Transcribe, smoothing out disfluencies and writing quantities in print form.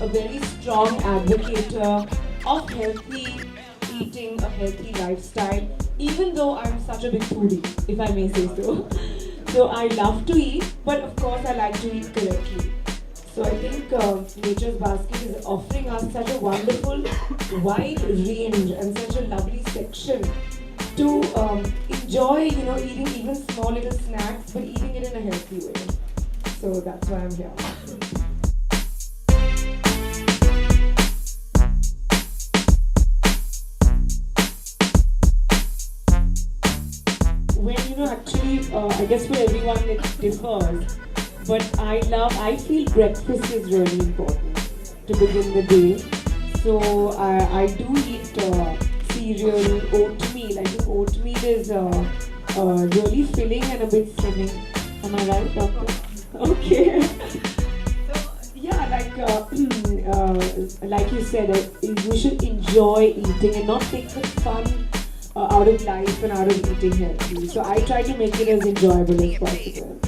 a very strong advocate of healthy eating, a healthy lifestyle, even though I'm such a big foodie, if I may say so. So I love to eat, but of course I like to eat correctly. So I think Nature's Basket is offering us such a wonderful wide range and such a lovely section to enjoy, eating even small little snacks, but eating it in a healthy way. So that's why I'm here. When actually, I guess for everyone it differs. But I feel breakfast is really important to begin the day. So I do eat cereal, oatmeal. I think oatmeal is really filling and a bit filling. Am I right, doctor? Okay. So yeah, like you said, we should enjoy eating and not take the fun out of life and out of eating healthy. So I try to make it as enjoyable as possible.